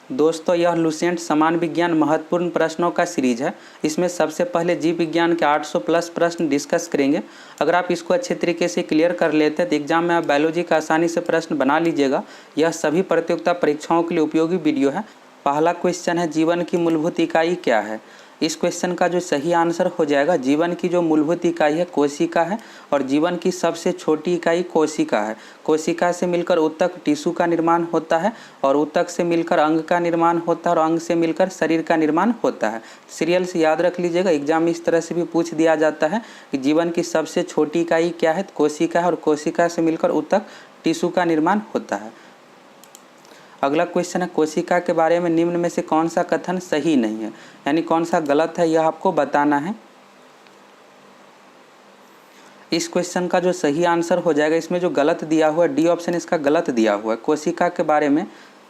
दोस्तों, यह लुसेंट समान विज्ञान महत्वपूर्ण प्रश्नों का सीरीज है। इसमें सबसे पहले जीव विज्ञान के 800 प्लस प्रश्न डिस्कस करेंगे। अगर आप इसको अच्छे तरीके से क्लियर कर लेते हैं तो एग्जाम में आप बायोलॉजी का आसानी से प्रश्न बना लीजिएगा। यह सभी प्रतियोगिता परीक्षाओं के लिए उपयोगी वीडियो है। पहला क्वेश्चन है, जीवन की मूलभूत इकाई क्या है। इस क्वेश्चन का जो सही आंसर हो जाएगा, जीवन की जो मूलभूत इकाई है कोशिका है और जीवन की सबसे छोटी इकाई कोशिका है। कोशिका से मिलकर ऊतक टिश्यू का निर्माण होता है और ऊतक से मिलकर अंग का निर्माण होता है और अंग से मिलकर शरीर का निर्माण होता है। सीरियल से याद रख लीजिएगा, एग्जाम में इस तरह से भी पूछ दिया जाता है कि जीवन की सबसे छोटी इकाई क्या है, कोशिका है और कोशिका से मिलकर ऊतक टिश्यू का निर्माण होता है। अगला क्वेश्चन है, कोशिका के बारे में निम्न में से कौन सा कथन सही नहीं है, यानी कौन सा गलत है यह आपको बताना है। इस क्वेश्चन का जो सही आंसर हो जाएगा, इसमें जो गलत दिया हुआ है डी ऑप्शन इसका गलत दिया हुआ है। कोशिका के बारे में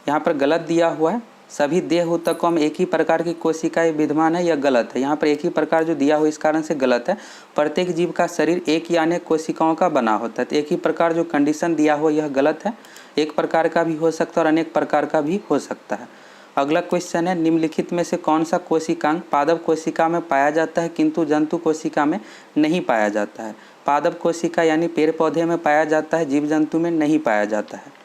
यहाँ पर गलत दिया हुआ है, सभी देह ऊतकों में एक ही प्रकार की कोशिकाएं विद्यमान है, यह गलत है। यहाँ पर एक ही प्रकार जो दिया हुआ इस कारण से गलत है। प्रत्येक जीव का शरीर एक या अनेक कोशिकाओं का बना होता है, तो एक ही प्रकार जो कंडीशन दिया हुआ यह गलत है। एक प्रकार का भी हो सकता है और अनेक प्रकार का भी हो सकता है। अगला क्वेश्चन है, निम्नलिखित में से कौन सा कोशिकांग पादप कोशिका में पाया जाता है किंतु जंतु कोशिका में नहीं पाया जाता है। पादप कोशिका यानी पेड़ पौधे में पाया जाता है, जीव जंतु में नहीं पाया जाता है।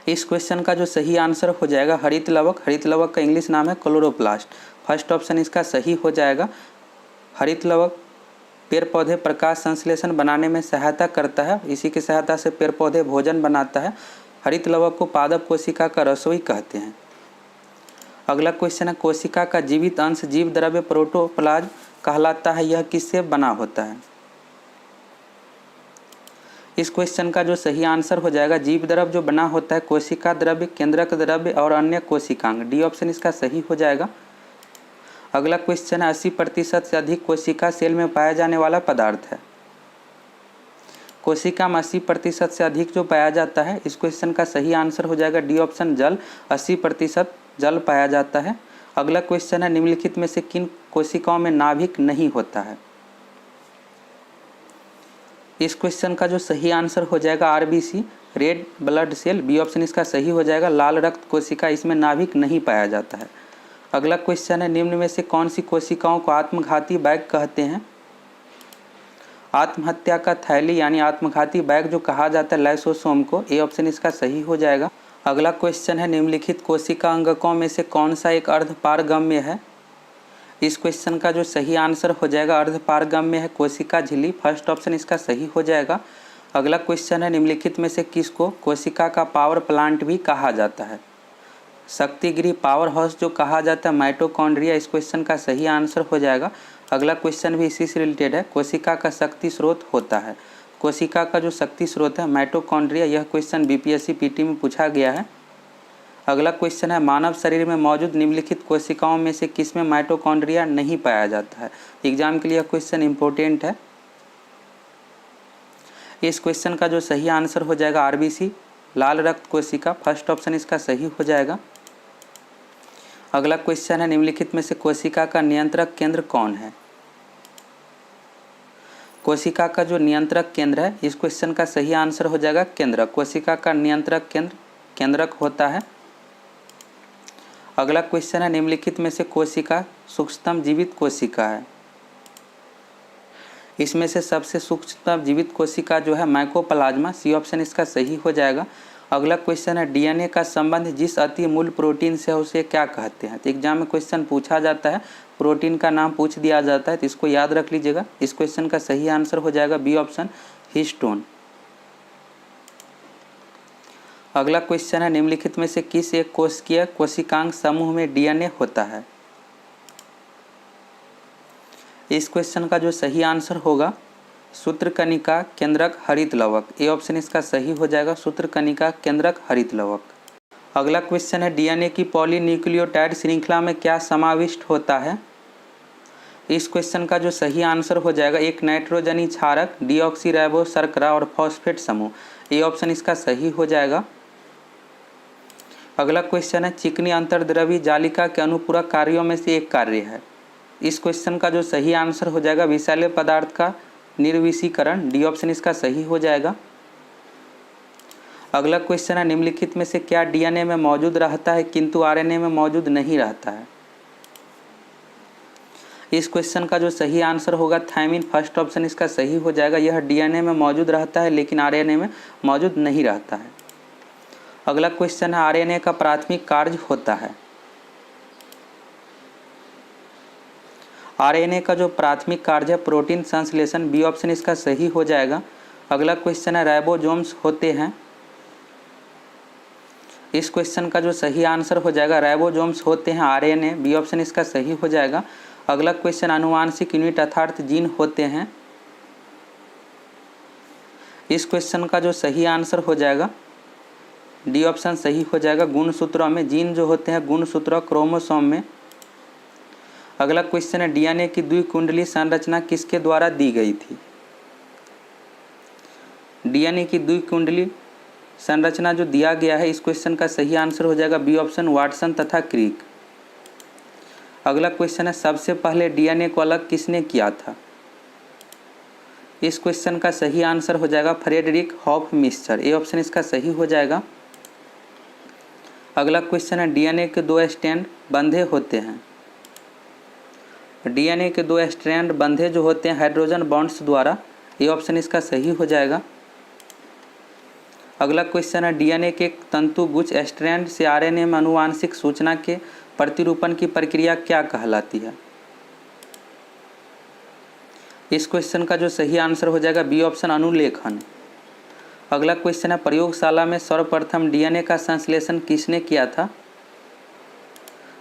इस क्वेश्चन का जो सही आंसर हो जाएगा हरित लवक। हरित लवक का इंग्लिश नाम है क्लोरोप्लास्ट। फर्स्ट ऑप्शन इसका सही हो जाएगा। हरित लवक पेड़ पौधे प्रकाश संश्लेषण बनाने में सहायता करता है, इसी की सहायता से पेड़ पौधे भोजन बनाता है। हरित लवक को पादप कोशिका का रसोई कहते हैं। अगला क्वेश्चन है, कोशिका का जीवित अंश जीव द्रव्य प्रोटोप्लाज्म कहलाता है, यह किससे बना होता है। इस क्वेश्चन का जो सही आंसर हो जाएगा, जीव द्रव्य जो बना होता है कोशिका द्रव्य, केंद्रक द्रव्य और अन्य कोशिकांग, डी ऑप्शन इसका सही हो जाएगा। अगला क्वेश्चन है, 80% से अधिक कोशिका सेल में पाया जाने वाला पदार्थ है। कोशिका में 80% से अधिक जो पाया जाता है, इस क्वेश्चन का सही आंसर हो जाएगा डी ऑप्शन जल। 80% जल पाया जाता है। अगला क्वेश्चन है, निम्नलिखित में से किन कोशिकाओं में नाभिक नहीं होता है। इस क्वेश्चन का जो सही आंसर हो जाएगा RBC, red blood cell, B option इसका सही हो जाएगा। लाल रक्त कोशिका, इसमें नाभिक नहीं पाया जाता है। अगला क्वेश्चन है, निम्न में से कौन सी कोशिकाओं को आत्मघाती बैग कहते हैं। आत्महत्या का थैली यानी आत्मघाती बैग जो कहा जाता है लाइसोसोम को, ए ऑप्शन इसका सही हो जाएगा। अगला क्वेश्चन है, निम्नलिखित कोशिका अंगकों में से कौन सा एक अर्धपारगम्य है। इस क्वेश्चन का जो सही आंसर हो जाएगा अर्धपारगम्य है कोशिका झिल्ली, फर्स्ट ऑप्शन इसका सही हो जाएगा। अगला क्वेश्चन है, निम्नलिखित में से किसको कोशिका का पावर प्लांट भी कहा जाता है। शक्तिगृह पावर हाउस जो कहा जाता है माइटोकॉन्ड्रिया, इस क्वेश्चन का सही आंसर हो जाएगा। अगला क्वेश्चन भी इसी से रिलेटेड है, कोशिका का शक्ति स्रोत होता है। कोशिका का जो शक्ति स्रोत है माइटोकॉन्ड्रिया, यह क्वेश्चन बीपीएससी पीटी में पूछा गया है। अगला क्वेश्चन है, मानव शरीर में मौजूद निम्नलिखित कोशिकाओं में से किसमें माइटोकॉन्ड्रिया नहीं पाया जाता है। एग्जाम के लिए यह क्वेश्चन इंपॉर्टेंट है। इस क्वेश्चन का जो सही आंसर हो जाएगा आरबीसी, लाल रक्त कोशिका, फर्स्ट ऑप्शन इसका सही हो जाएगा। अगला क्वेश्चन है, निम्नलिखित में से कोशिका का नियंत्रक केंद्र कौन है। कोशिका का जो नियंत्रक केंद्र है, इस क्वेश्चन का सही आंसर हो जाएगा केंद्रक। कोशिका का नियंत्रक केंद्र केंद्रक होता है। अगला क्वेश्चन है, निम्नलिखित में से कोशिका सूक्ष्मतम जीवित कोशिका है। इसमें से सबसे सूक्ष्मतम जीवित कोशिका जो है माइकोप्लाज्मा, सी ऑप्शन इसका सही हो जाएगा। अगला क्वेश्चन है, डीएनए का संबंध जिस अति मूल प्रोटीन से है उसे क्या कहते हैं। तो एग्जाम में क्वेश्चन पूछा जाता है, प्रोटीन का नाम पूछ दिया जाता है, तो इसको याद रख लीजिएगा। इस क्वेश्चन का सही आंसर हो जाएगा बी ऑप्शन, हिस्टोन। अगला क्वेश्चन है, निम्नलिखित में से किस एक कोशिकीय कोशिकांग समूह में डीएनए होता है। इस क्वेश्चन का जो सही आंसर होगा सूत्रकनिका केंद्रक हरित लवक, ए ऑप्शन इसका सही हो जाएगा। सूत्रकनिका केंद्रक हरित लवक। अगला क्वेश्चन है, डीएनए की पॉलीन्यूक्लियोटाइड श्रृंखला में क्या समाविष्ट होता है। इस क्वेश्चन का जो सही आंसर हो जाएगा एक नाइट्रोजनी क्षारक, डीऑक्सीराइबो शर्करा और फॉस्फेट समूह, ए ऑप्शन इसका सही हो जाएगा। अगला क्वेश्चन है, चिकनी अंतर्द्रवी जालिका के अनुपूरक कार्यों में से एक कार्य है। इस क्वेश्चन का जो सही आंसर हो जाएगा विषैले पदार्थ का निर्विषीकरण, डी ऑप्शन इसका सही हो जाएगा। अगला क्वेश्चन है, निम्नलिखित में से क्या डीएनए में मौजूद रहता है किंतु आरएनए में मौजूद नहीं रहता है? इस क्वेश्चन का जो सही आंसर होगा थायमिन, फर्स्ट ऑप्शन इसका सही हो जाएगा। यह डीएनए में मौजूद रहता है लेकिन आरएनए में मौजूद नहीं रहता है। अगला क्वेश्चन है, आरएनए का प्राथमिक कार्य होता है। आरएनए का जो प्राथमिक कार्य है प्रोटीन संश्लेषण, बी ऑप्शन इसका सही हो जाएगा। अगला क्वेश्चन है, राइबोसोम्स होते हैं। इस क्वेश्चन का जो सही आंसर हो जाएगा, राइबोसोम्स होते हैं आरएनए, बी ऑप्शन इसका सही हो जाएगा। अगला क्वेश्चन, आनुवांशिक यूनिट अर्थात जीन होते हैं। इस क्वेश्चन का जो सही आंसर हो जाएगा, डी ऑप्शन सही हो जाएगा। गुणसूत्रों में जीन जो होते हैं गुणसूत्र क्रोमोसोम में। अगला क्वेश्चन है, डीएनए की द्विकुंडली संरचना किसके द्वारा दी गई थी? डीएनए की द्विकुंडली संरचना जो दिया गया है, इस क्वेश्चन का सही आंसर हो जाएगा बी ऑप्शन, वाटसन तथा क्रिक। अगला क्वेश्चन है, सबसे पहले डीएनए को अलग किसने किया था? इस क्वेश्चन का सही आंसर हो जाएगा फ्रेडरिक हॉफमिस्चर, ए ऑप्शन इसका सही हो जाएगा। अगला क्वेश्चन है, डीएनए के 2 स्ट्रैंड बंधे होते हैं। डीएनए के 2 स्ट्रैंड बंधे जो होते हैं हाइड्रोजन बॉन्ड्स द्वारा, ये ऑप्शन इसका सही हो जाएगा। अगला क्वेश्चन है, डीएनए के तंतुगुच्छ स्ट्रैंड से आरएनए में आनुवांशिक सूचना के प्रतिरूपण की प्रक्रिया क्या कहलाती है? इस क्वेश्चन का जो सही आंसर हो जाएगा बी ऑप्शन, अनुलेखन। अगला क्वेश्चन है, प्रयोगशाला में सर्वप्रथम डीएनए का संश्लेषण किसने किया था?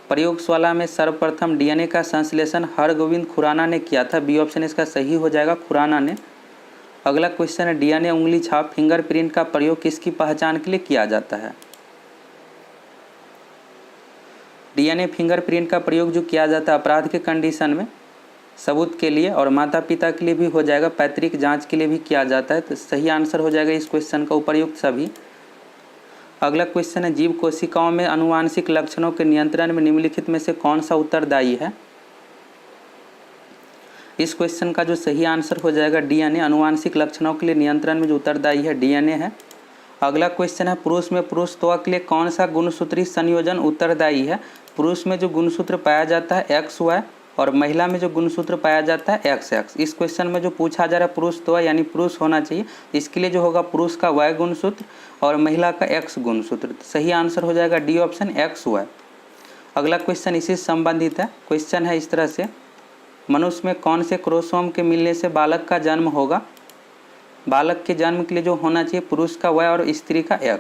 प्रयोगशाला में सर्वप्रथम डीएनए का संश्लेषण हरगोविंद खुराना ने किया था, बी ऑप्शन इसका सही हो जाएगा, खुराना ने। अगला क्वेश्चन है, डीएनए उंगली छाप फिंगरप्रिंट का प्रयोग किसकी पहचान के लिए किया जाता है? डीएनए फिंगरप्रिंट का प्रयोग जो किया जाता है अपराध के कंडीशन में सबूत के लिए और माता पिता के लिए भी हो जाएगा, पैतृक जांच के लिए भी किया जाता है। तो सही आंसर हो जाएगा इस क्वेश्चन का उपर्युक्त सभी। अगला क्वेश्चन है, जीव कोशिकाओं में आनुवांशिक लक्षणों के नियंत्रण में निम्नलिखित में से कौन सा उत्तरदायी है? इस क्वेश्चन का जो सही आंसर हो जाएगा डीएनए, आनुवांशिक लक्षणों के लिए नियंत्रण में जो उत्तरदायी है डीएनए है। अगला क्वेश्चन है, पुरुष में पुरुषत्व के लिए कौन सा गुणसूत्री संयोजन उत्तरदायी है? पुरुष में जो गुणसूत्र पाया जाता है XY और महिला में जो गुणसूत्र पाया जाता है XX। इस क्वेश्चन में जो पूछा जा रहा है पुरुषत्व यानी पुरुष होना चाहिए, इसके लिए जो होगा पुरुष का Y गुणसूत्र और महिला का X गुणसूत्र। सही आंसर हो जाएगा डी ऑप्शन, XY। अगला क्वेश्चन इसी से संबंधित है। क्वेश्चन है इस तरह से, मनुष्य में कौन से क्रोमोसोम के मिलने से बालक का जन्म होगा? बालक के जन्म के लिए जो होना चाहिए पुरुष का Y और स्त्री का X।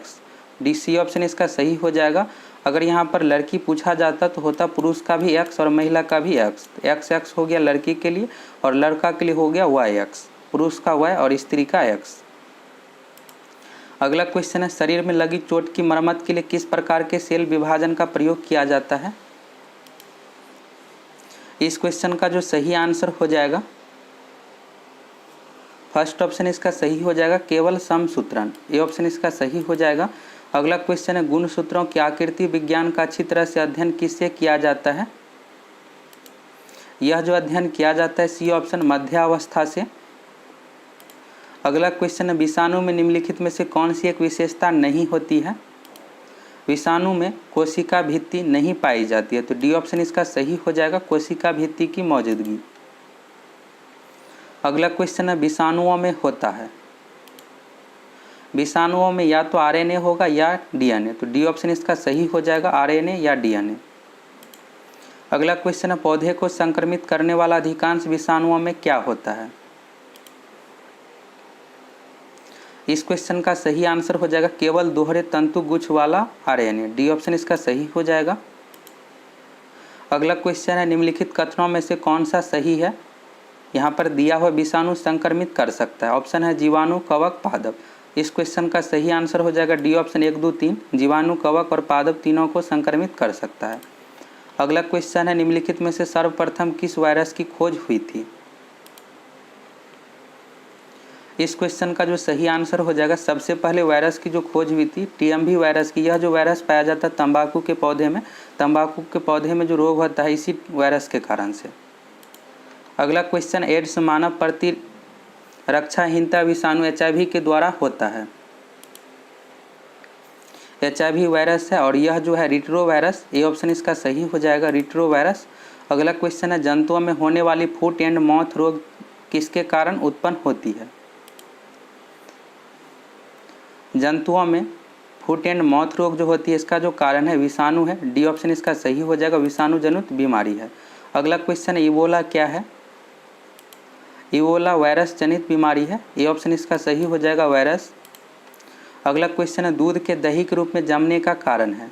डी सी ऑप्शन इसका सही हो जाएगा। अगर यहाँ पर लड़की पूछा जाता तो होता पुरुष का भी X और महिला का भी X। XX हो गया लड़की के लिए और लड़का के लिए हो गया YX, पुरुष का Y और स्त्री का X। अगला क्वेश्चन है, शरीर में लगी चोट की मरम्मत के लिए किस प्रकार के सेल विभाजन का प्रयोग किया जाता है? इस क्वेश्चन का जो सही आंसर हो जाएगा फर्स्ट ऑप्शन इसका सही हो जाएगा, केवल समसूत्रण, ये ऑप्शन इसका सही हो जाएगा। अगला क्वेश्चन है, गुणसूत्रों की आकृति विज्ञान का अच्छी तरह से अध्ययन किससे किया जाता है? यह जो अध्ययन किया जाता है सी ऑप्शन, मध्यावस्था से। अगला क्वेश्चन है, विषाणु में निम्नलिखित में से कौन सी एक विशेषता नहीं होती है? विषाणु में कोशिका भित्ति नहीं पाई जाती है, तो डी ऑप्शन इसका सही हो जाएगा, कोशिका भित्ति की मौजूदगी। अगला क्वेश्चन है, विषाणुओं में होता है। विषाणुओं में या तो आरएनए होगा या डीएनए, तो डी ऑप्शन इसका सही हो जाएगा, आरएनए या डीएनए। अगला क्वेश्चन है, पौधे को संक्रमित करने वाला अधिकांश विषाणुओं में क्या होता है? इस क्वेश्चन का सही आंसर हो जाएगा केवल दोहरे तंतुगुच्छ वाला आरएनए, डी ऑप्शन इसका सही हो जाएगा। अगला क्वेश्चन है, निम्नलिखित कथनों में से कौन सा सही है? यहाँ पर दिया हुआ विषाणु संक्रमित कर सकता है, ऑप्शन है जीवाणु, कवक, पादप। इस क्वेश्चन का सही आंसर हो जाएगा डी ऑप्शन 1, 2, 3, जीवाणु, कवक और पादप तीनों को संक्रमित कर सकता है। अगला क्वेश्चन है, निम्नलिखित में से सर्वप्रथम किस वायरस की खोज हुई थी? इस क्वेश्चन का जो सही आंसर हो जाएगा सबसे पहले वायरस की जो खोज हुई थी टीएमवी वायरस की। यह जो वायरस पाया जाता है तंबाकू के पौधे में, तंबाकू के पौधे में जो रोग होता है इसी वायरस के कारण से। अगला क्वेश्चन, एड्स मानव प्रतिरक्षाहीनता विषाणु HIV के द्वारा होता है। HIV वायरस है और यह जो है रिट्रो वायरस, ए ऑप्शन इसका सही हो जाएगा, रिट्रो वायरस। अगला क्वेश्चन है जंतुओं में होने वाली फुट एंड माउथ रोग किसके कारण उत्पन्न होती है? जंतुओं में फुट एंड माउथ रोग जो होती है इसका जो कारण है विषाणु है, डी ऑप्शन इसका सही हो जाएगा, विषाणु जनित बीमारी है। अगला क्वेश्चन है इबोला क्या है? इबोला वायरस जनित बीमारी है, ए ऑप्शन इसका सही हो जाएगा, वायरस। अगला क्वेश्चन है दूध के दही के रूप में जमने का कारण है?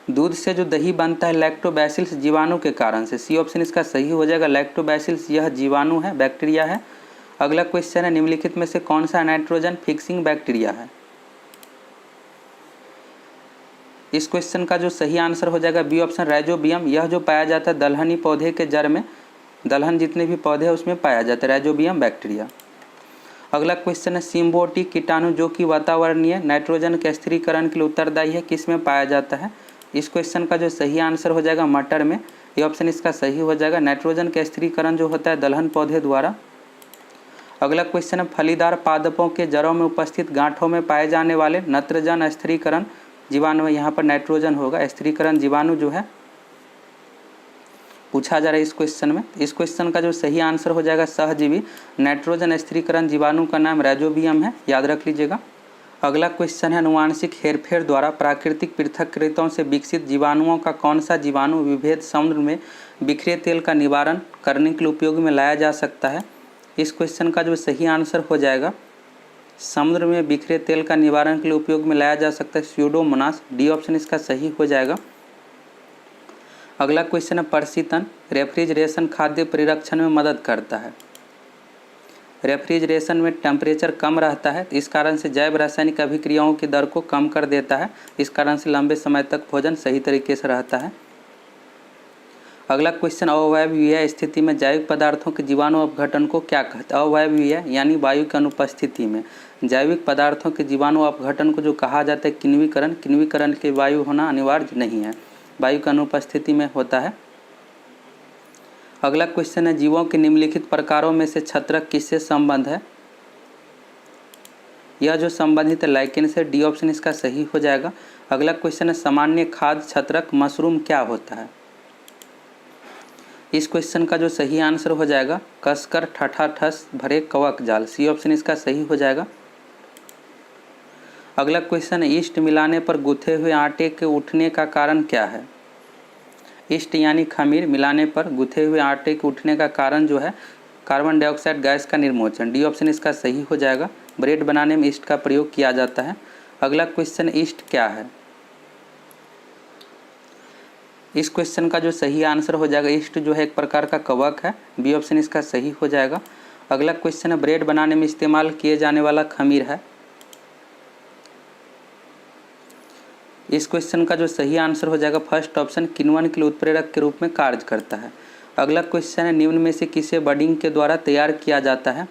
दूध से जो दही बनता है लैक्टोबैसिलस जीवाणु के कारण से, सी ऑप्शन इसका सही हो जाएगा, लैक्टोबैसिलस यह जीवाणु है, बैक्टीरिया है। अगला क्वेश्चन है निम्नलिखित में से कौन सा नाइट्रोजन फिक्सिंग बैक्टीरिया है? इस क्वेश्चन का जो सही आंसर हो जाएगा बी ऑप्शन, राइजोबियम। यह जो पाया जाता है दलहनी पौधे के जड़ में, दलहन जितने भी पौधे हैं उसमें पाया जाता है राइजोबियम बैक्टीरिया। अगला क्वेश्चन है सिम्बोटिक कीटाणु जो कि वातावरणीय नाइट्रोजन के स्थिरीकरण के लिए उत्तरदायी है किस में पाया जाता है? इस क्वेश्चन का जो सही आंसर हो जाएगा मटर में, ये ऑप्शन इसका सही हो जाएगा, नाइट्रोजन के स्थिरीकरण जो होता है दलहन पौधे द्वारा। अगला क्वेश्चन है फलीदार पादपों के जड़ों में उपस्थित गांठों में पाए जाने वाले नत्रजन स्थिरीकरण जीवाणु है, यहाँ पर नाइट्रोजन होगा, स्थिरीकरण जीवाणु जो है पूछा जा रहा है इस क्वेश्चन में। इस क्वेश्चन का जो सही आंसर हो जाएगा सहजीवी नाइट्रोजन स्थिरीकरण जीवाणु का नाम राइजोबियम है, याद रख लीजिएगा। अगला क्वेश्चन है अनुवांशिक हेरफेर द्वारा प्राकृतिक पृथक्कृतों से विकसित जीवाणुओं का कौन सा जीवाणु विभेद समुद्र में बिखरे तेल का निवारण करने के लिए उपयोग में लाया जा सकता है? इस क्वेश्चन का जो सही आंसर हो जाएगा समुद्र में बिखरे तेल का निवारण के लिए उपयोग में लाया जा सकता है स्यूडोमोनास, डी ऑप्शन इसका सही हो जाएगा। अगला क्वेश्चन है परसीतन रेफ्रिजरेशन खाद्य परिरक्षण में मदद करता है। रेफ्रिजरेशन में टेम्परेचर कम रहता है, इस कारण से जैव रासायनिक अभिक्रियाओं की दर को कम कर देता है, इस कारण से लंबे समय तक भोजन सही तरीके से रहता है। अगला क्वेश्चन अवायवीय स्थिति में जैविक पदार्थों के जीवाणु अपघटन को क्या कहते हैं? अवायवीय यानी वायु की अनुपस्थिति में जैविक पदार्थों के जीवाणु अपघटन को जो कहा जाता है किण्वीकरण, किण्वीकरण के वायु होना अनिवार्य नहीं है, वायु की अनुपस्थिति में होता है। अगला क्वेश्चन है जीवों के निम्नलिखित प्रकारों में से छत्रक किससे संबंध है? यह जो संबंधित है लाइकेन से, डी ऑप्शन इसका सही हो जाएगा। अगला क्वेश्चन है सामान्य खाद्य छत्रक मशरूम क्या होता है? इस क्वेश्चन का जो सही आंसर हो जाएगा कसकर ठठाठस भरे कवक जाल, सी ऑप्शन इसका सही हो जाएगा। अगला क्वेश्चन है ईस्ट मिलाने पर गूथे हुए आटे के उठने का कारण क्या है? ईस्ट यानी खमीर मिलाने पर गूथे हुए आटे के उठने का कारण जो है कार्बन डाइऑक्साइड गैस का निर्मोचन, डी ऑप्शन इसका सही हो जाएगा। ब्रेड बनाने में ईस्ट का प्रयोग किया जाता है। अगला क्वेश्चन ईस्ट क्या है? इस क्वेश्चन का जो सही आंसर हो जाएगा ईस्ट जो है एक प्रकार का कवक है, बी ऑप्शन इसका सही हो जाएगा। अगला क्वेश्चन है ब्रेड बनाने में इस्तेमाल किए जाने वाला खमीर है। इस क्वेश्चन का जो सही आंसर हो जाएगा फर्स्ट ऑप्शन किण्वन के लिए उत्प्रेरक के रूप में कार्य करता है। अगला क्वेश्चन है निम्न में से किसे बडिंग के द्वारा तैयार किया जाता है?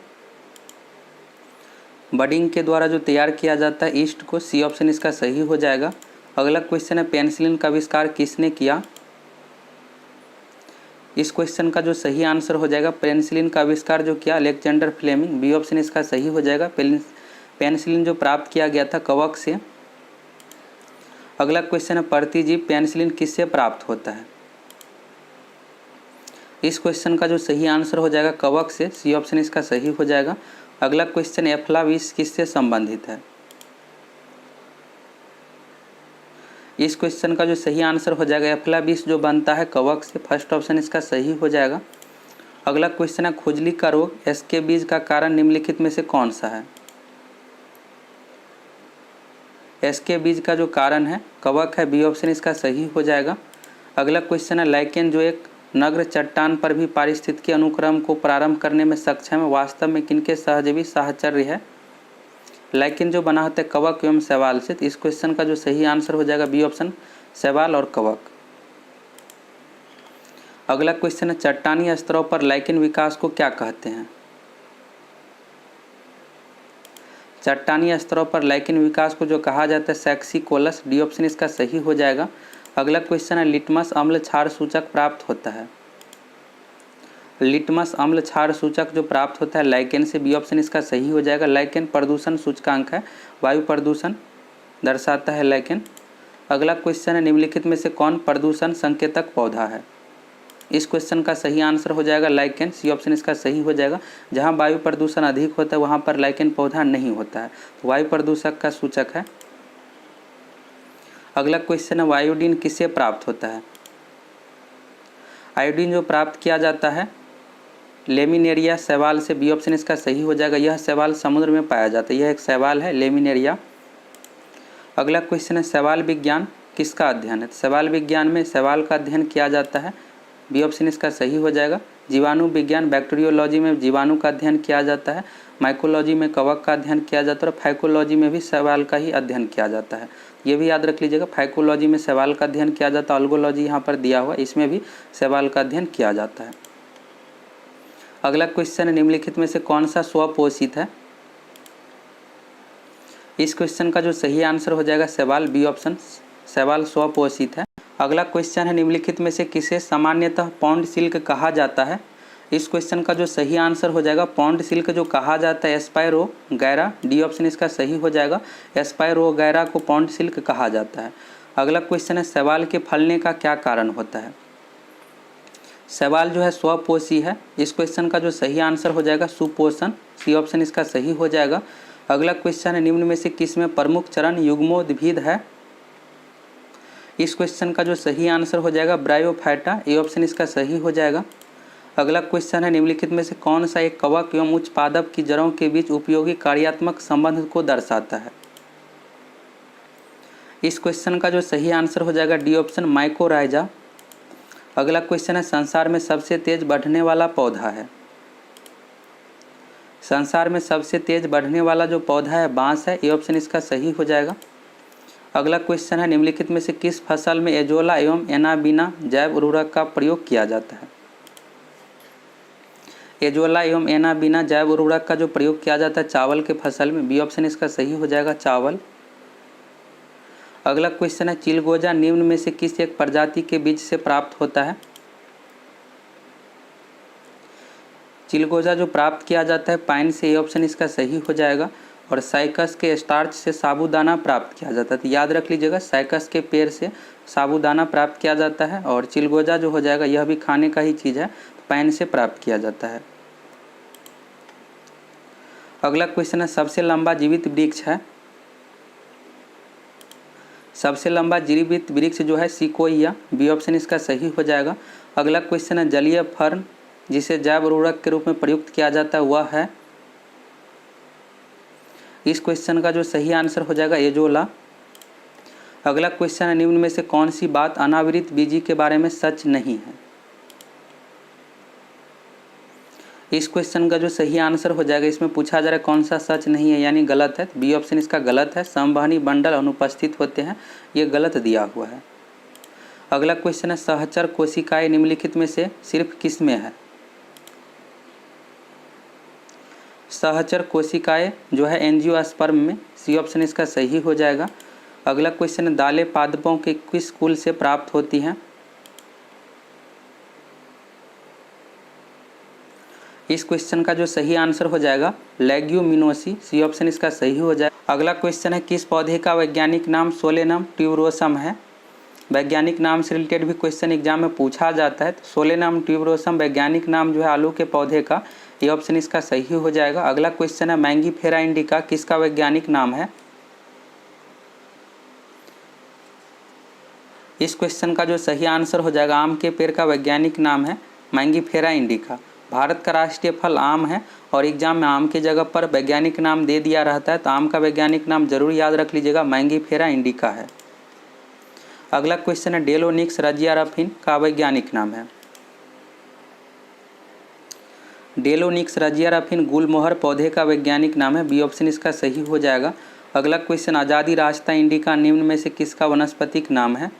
बडिंग के द्वारा जो तैयार किया जाता है ईस्ट को, सी ऑप्शन इसका सही हो जाएगा। अगला क्वेश्चन है पेनिसिलिन का आविष्कार किसने किया? इस क्वेश्चन का जो सही आंसर हो जाएगा पेनिसिलिन का आविष्कार जो किया अलेक्जेंडर फ्लेमिंग, बी ऑप्शन इसका सही हो जाएगा। पेनिसिलिन जो प्राप्त किया गया था कवक से। अगला क्वेश्चन है प्रतिजीव पेनिसिलिन किससे प्राप्त होता है? इस क्वेश्चन का जो सही आंसर हो जाएगा कवक से, सी ऑप्शन इसका सही हो जाएगा। अगला क्वेश्चन एफ्ला विष किससे संबंधित है? इस क्वेश्चन का जो सही आंसर हो जाएगा एफ्ला विष जो बनता है कवक से, फर्स्ट ऑप्शन इसका सही हो जाएगा। अगला क्वेश्चन है खुजली का रोग एसके बीज का कारण निम्नलिखित में से कौन सा है? एसके बीज का जो कारण है कवक है, बी ऑप्शन इसका सही हो जाएगा। अगला क्वेश्चन है लाइकेन जो एक नग्न चट्टान पर भी पारिस्थितिकी अनुक्रम को प्रारंभ करने में सक्षम है, वास्तव में किनके सहजीवी साहचर्य है? लाइकेन जो बना होता है कवक एवं शैवाल से, इस क्वेश्चन का जो सही आंसर हो जाएगा बी ऑप्शन शैवाल और कवक। अगला क्वेश्चन है चट्टानी स्तरों पर लाइकेन विकास को क्या कहते हैं? चट्टानी स्तरों पर लाइकेन विकास को जो कहा जाता है सैक्सिकोलस, डी ऑप्शन इसका सही हो जाएगा। अगला क्वेश्चन है लिटमस अम्ल क्षार सूचक प्राप्त होता है। लिटमस अम्ल क्षार सूचक जो प्राप्त होता है लाइकेन से, बी ऑप्शन इसका सही हो जाएगा। लाइकेन प्रदूषण सूचकांक है, वायु प्रदूषण दर्शाता है लाइकेन। अगला क्वेश्चन है निम्नलिखित में से कौन प्रदूषण संकेतक पौधा है। इस क्वेश्चन का सही आंसर हो जाएगा लाइकेन, सी ऑप्शन इसका सही हो जाएगा। जहां वायु प्रदूषण अधिक होता है वहां पर लाइकेन पौधा नहीं होता है, तो वायु प्रदूषक का सूचक है। अगला क्वेश्चन है आयोडीन किससे प्राप्त होता है। आयोडीन जो प्राप्त किया जाता है लेमिनेरिया शैवाल से, बी ऑप्शन इसका सही हो जाएगा। यह शैवाल समुद्र में पाया जाता है, यह एक शैवाल है लेमिनेरिया। अगला क्वेश्चन है शैवाल विज्ञान किसका अध्ययन है। शैवाल विज्ञान में शैवाल का अध्ययन किया जाता है, बी ऑप्शन इसका सही हो जाएगा। जीवाणु विज्ञान बैक्टीरियोलॉजी में जीवाणु का अध्ययन किया जाता है, माइकोलॉजी में कवक का अध्ययन किया जाता है और फाइकोलॉजी में भी शैवाल का ही अध्ययन किया जाता है। ये भी याद रख लीजिएगा, फाइकोलॉजी में शैवाल का अध्ययन किया जाता है, ऑल्गोलॉजी यहाँ पर दिया हुआ, इसमें भी शैवाल का अध्ययन किया जाता है। अगला क्वेश्चन है निम्नलिखित में से कौन सा स्वपोषित है। इस क्वेश्चन का जो सही आंसर हो जाएगा शैवाल, बी ऑप्शन शैवाल स्वपोषित है। अगला क्वेश्चन है निम्नलिखित में से किसे सामान्यतः पौंड सिल्क कहा जाता है। इस क्वेश्चन का जो सही आंसर हो जाएगा पौंड सिल्क जो कहा जाता है एस्पायरो गैरा, डी ऑप्शन इसका सही हो जाएगा। एस्पायरो गैरा को पौंड सिल्क कहा जाता है। अगला क्वेश्चन है शैवाल के फलने का क्या कारण होता है। शैवाल जो है स्वपोषी है, इस क्वेश्चन का जो सही आंसर हो जाएगा सुपोषण, सी ऑप्शन इसका सही हो जाएगा। अगला क्वेश्चन है निम्न में से किसमें प्रमुख चरण युग्मोद्भिद है। इस क्वेश्चन का जो सही आंसर हो जाएगा ब्रायोफाइटा, ए ऑप्शन इसका सही हो जाएगा। अगला क्वेश्चन है निम्नलिखित में से कौन सा एक कवक एवं उच्च पादप की जड़ों के बीच उपयोगी कार्यात्मक संबंध को दर्शाता है। इस क्वेश्चन का जो सही आंसर हो जाएगा डी ऑप्शन माइकोराइजा। अगला क्वेश्चन है संसार में सबसे तेज बढ़ने वाला पौधा है। संसार में सबसे तेज बढ़ने वाला जो पौधा है बांस है, ए ऑप्शन इसका सही हो जाएगा। अगला क्वेश्चन है निम्नलिखित में से किस फसल में एजोला एवं एनाबीना जैव उर्वरक का प्रयोग किया जाता है। एजोला एवं एनाबीना जैव उर्वरक का जो प्रयोग किया जाता है चावल के फसल में, बी ऑप्शन इसका सही हो जाएगा चावल। अगला क्वेश्चन है चिलगोजा निम्न में से किस एक प्रजाति के बीज से प्राप्त होता है। चिलगोजा जो प्राप्त किया जाता है पाइन से, ये ऑप्शन इसका सही हो जाएगा। और साइकस के स्टार्च से साबूदाना प्राप्त किया जाता है, तो याद रख लीजिएगा साइकस के पेड़ से साबूदाना प्राप्त किया जाता है। और चिलगोजा जो हो जाएगा यह भी खाने का ही चीज़ है, पाइन से प्राप्त किया जाता है। अगला क्वेश्चन है सबसे लंबा जीवित वृक्ष है। सबसे लंबा जीवित वृक्ष जो है सिकोइया, बी ऑप्शन इसका सही हो जाएगा। अगला क्वेश्चन है जलीय फर्न जिसे जैव उर्वरक के रूप में प्रयुक्त किया जाता है वह है। इस क्वेश्चन का जो सही आंसर हो जाएगा एजोला। अगला क्वेश्चन है निम्न में से कौन सी बात अनावृत बीजी के बारे में सच नहीं है। इस क्वेश्चन का जो सही आंसर हो जाएगा, इसमें पूछा जा रहा है कौन सा सच नहीं है यानी गलत है, बी ऑप्शन इसका गलत है। संवहनी बंडल अनुपस्थित होते हैं, ये गलत दिया हुआ है। अगला क्वेश्चन है सहचर कोशिकाएं निम्नलिखित में से सिर्फ किस में है। सहचर कोशिकाएं जो है एंजियोस्पर्म में, सी ऑप्शन इसका सही हो जाएगा। अगला क्वेश्चन है दालें पादपों के किस कुल से प्राप्त होती हैं। इस क्वेश्चन का जो सही आंसर हो जाएगा लेग्यूमिनोसी, सी ऑप्शन इसका सही हो जाएगा। अगला क्वेश्चन है किस पौधे का वैज्ञानिक नाम सोलेनम ट्यूबरोसम है। वैज्ञानिक नाम से रिलेटेड भी क्वेश्चन एग्जाम में पूछा जाता है, तो सोलेनम ट्यूबरोसम वैज्ञानिक नाम जो है आलू के पौधे का, ये ऑप्शन इसका सही हो जाएगा। अगला क्वेश्चन है मैंगीफेरा इंडिका किसका वैज्ञानिक नाम है। इस क्वेश्चन का जो सही आंसर हो जाएगा आम के पेड़ का वैज्ञानिक नाम है मैंगीफेरा इंडिका। भारत का राष्ट्रीय फल आम है और एग्जाम में आम की जगह पर वैज्ञानिक नाम दे दिया रहता है, तो आम का वैज्ञानिक नाम जरूर याद रख लीजिएगा मैंगीफेरा इंडिका है। अगला क्वेश्चन है डेलोनिक्स रजियारफिन का वैज्ञानिक नाम है। डेलोनिक्स रजियारफिन गुलमोहर पौधे का वैज्ञानिक नाम है, बी ऑप्शन इसका सही हो जाएगा। अगला क्वेश्चन आज़ादी रास्ता इंडिका निम्न में से किसका वनस्पतिक नाम है।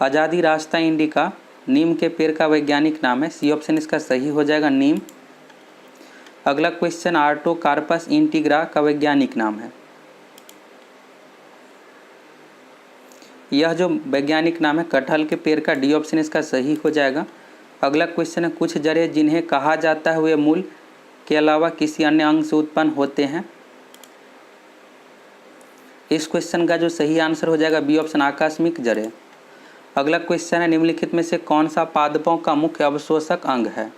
आज़ादी रास्ता इंडिका नीम के पेड़ का वैज्ञानिक नाम है, सी ऑप्शन इसका सही हो जाएगा नीम। अगला क्वेश्चन आर्टोकार्पस इंटीग्रा का वैज्ञानिक नाम है। यह जो वैज्ञानिक नाम है कटहल के पेड़ का, डी ऑप्शन इसका सही हो जाएगा। अगला क्वेश्चन है कुछ जड़ें जिन्हें कहा जाता है वे मूल के अलावा किसी अन्य अंग से उत्पन्न होते हैं। इस क्वेश्चन का जो सही आंसर हो जाएगा बी ऑप्शन आकस्मिक जड़ें। अगला क्वेश्चन है निम्नलिखित में से कौन सा पादपों का मुख्य अवशोषक अंग है।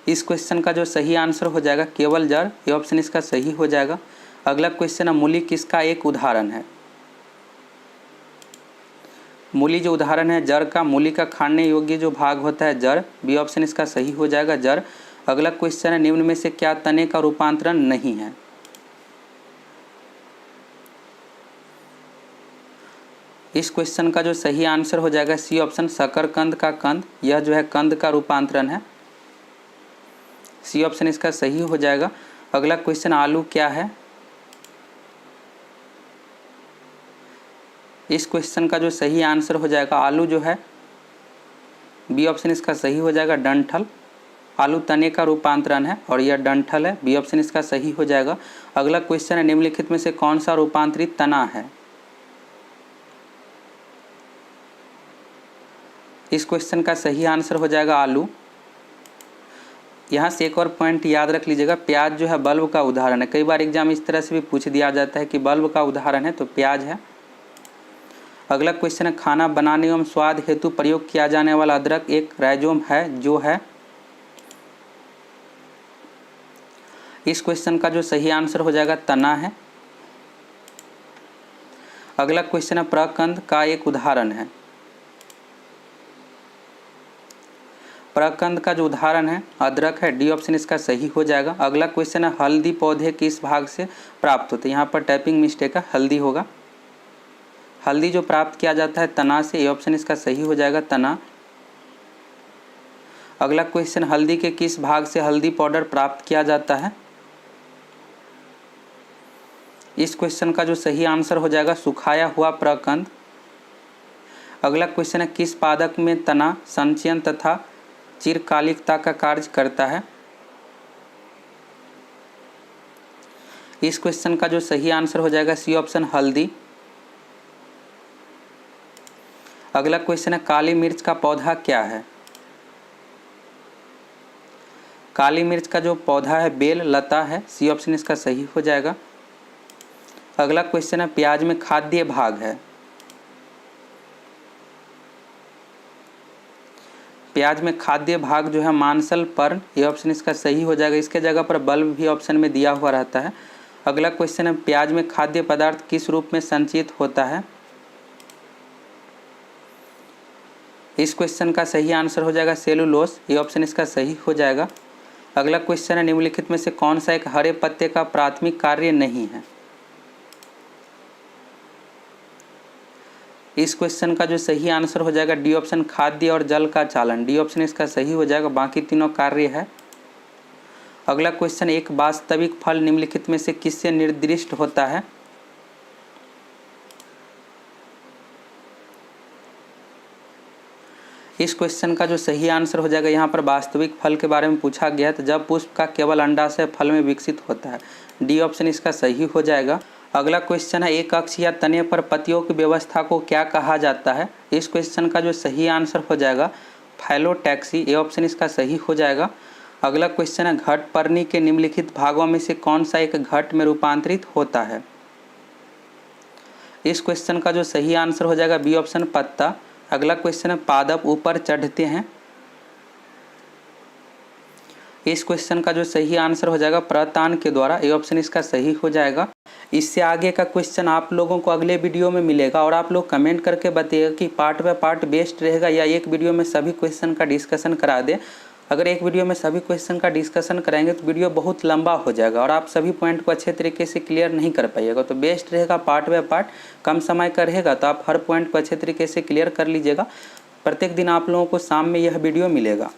इस क्वेश्चन का जो सही आंसर हो जाएगा केवल जड़, ये ऑप्शन इसका सही हो जाएगा। अगला क्वेश्चन है मूली किसका एक उदाहरण है। मूली जो उदाहरण है जड़ का, मूली का खाने योग्य जो भाग होता है जड़, बी ऑप्शन इसका सही हो जाएगा जड़। अगला क्वेश्चन है निम्न में से क्या तने का रूपांतरण नहीं है। इस क्वेश्चन का जो सही आंसर हो जाएगा सी ऑप्शन शकरकंद का कंद, यह जो है कंद का रूपांतरण है, सी ऑप्शन इसका सही हो जाएगा। अगला क्वेश्चन आलू क्या है। इस क्वेश्चन का जो सही आंसर हो जाएगा आलू जो है, बी ऑप्शन इसका सही हो जाएगा डंठल। आलू तने का रूपांतरण है और यह डंठल है, बी ऑप्शन इसका सही हो जाएगा। अगला क्वेश्चन है निम्नलिखित में से कौन सा रूपांतरित तना है। इस क्वेश्चन का सही आंसर हो जाएगा आलू। यहाँ से एक और पॉइंट याद रख लीजिएगा, प्याज जो है बल्ब का उदाहरण है। कई बार एग्जाम इस तरह से भी पूछ दिया जाता है कि बल्ब का उदाहरण है, तो प्याज है। अगला क्वेश्चन है खाना बनाने एवं स्वाद हेतु प्रयोग किया जाने वाला अदरक एक राइजोम है जो है। इस क्वेश्चन का जो सही आंसर हो जाएगा तना है। अगला क्वेश्चन है प्रकंद का एक उदाहरण है। प्रकंद का जो उदाहरण है अदरक है, डी ऑप्शन इसका सही हो जाएगा। अगला क्वेश्चन है हल्दी पौधे किस भाग से प्राप्त होते हैं। यहाँ पर टाइपिंग मिस्टेक है, हल्दी होगा। हल्दी जो प्राप्त किया जाता है तना से, ये ऑप्शन इसका सही हो जाएगा तना। अगला क्वेश्चन हल्दी के किस भाग से हल्दी पाउडर प्राप्त किया जाता है। इस क्वेश्चन का जो सही आंसर हो जाएगा सुखाया हुआ प्रकंद। अगला क्वेश्चन है किस पादप में तना संचयन तथा चिरकालिकता का कार्य करता है। इस क्वेश्चन का जो सही आंसर हो जाएगा सी ऑप्शन हल्दी। अगला क्वेश्चन है काली मिर्च का पौधा क्या है। काली मिर्च का जो पौधा है बेल लता है, सी ऑप्शन इसका सही हो जाएगा। अगला क्वेश्चन है प्याज में खाद्य भाग है। प्याज में खाद्य भाग जो है मांसल पर्ण, ये ऑप्शन इसका सही हो जाएगा। इसके जगह पर बल्ब भी ऑप्शन में दिया हुआ रहता है। अगला क्वेश्चन है प्याज में खाद्य पदार्थ किस रूप में संचित होता है। इस क्वेश्चन का सही आंसर हो जाएगा सेलुलोस, ये ऑप्शन इसका सही हो जाएगा। अगला क्वेश्चन है निम्नलिखित में से कौन सा एक हरे पत्ते का प्राथमिक कार्य नहीं है। इस क्वेश्चन का जो सही आंसर हो जाएगा डी ऑप्शन खाद्य और जल का चालन, डी ऑप्शन इसका सही हो जाएगा। बाकी तीनों कार्य है। अगला क्वेश्चन एक वास्तविक फल निम्नलिखित में से किससे निर्दिष्ट होता है। इस क्वेश्चन का जो सही आंसर हो जाएगा, यहाँ पर वास्तविक फल के बारे में पूछा गया है, तो जब पुष्प का केवल अंडाशय फल में विकसित होता है, डी ऑप्शन इसका सही हो जाएगा। अगला क्वेश्चन है एक अक्ष या तने पर पत्तियों की व्यवस्था को क्या कहा जाता है। इस क्वेश्चन का जो सही आंसर हो जाएगा फैलोटैक्सी, ये ऑप्शन इसका सही हो जाएगा। अगला क्वेश्चन है घटपर्णी के निम्नलिखित भागों में से कौन सा एक घट में रूपांतरित होता है। इस क्वेश्चन का जो सही आंसर हो जाएगा बी ऑप्शन पत्ता। अगला क्वेश्चन है पादप ऊपर चढ़ते हैं। इस क्वेश्चन का जो सही आंसर हो जाएगा प्रतान के द्वारा, ये ऑप्शन इसका सही हो जाएगा। इससे आगे का क्वेश्चन आप लोगों को अगले वीडियो में मिलेगा और आप लोग कमेंट करके बताइएगा कि पार्ट बाय पार्ट बेस्ट रहेगा या एक वीडियो में सभी क्वेश्चन का डिस्कशन करा दें। अगर एक वीडियो में सभी क्वेश्चन का डिस्कशन कराएंगे तो वीडियो बहुत लंबा हो जाएगा और आप सभी पॉइंट को अच्छे तरीके से क्लियर नहीं कर पाइएगा। तो बेस्ट रहेगा पार्ट बाय पार्ट, कम समय का रहेगा तो आप हर पॉइंट को अच्छे तरीके से क्लियर कर लीजिएगा। प्रत्येक दिन आप लोगों को शाम में यह वीडियो मिलेगा।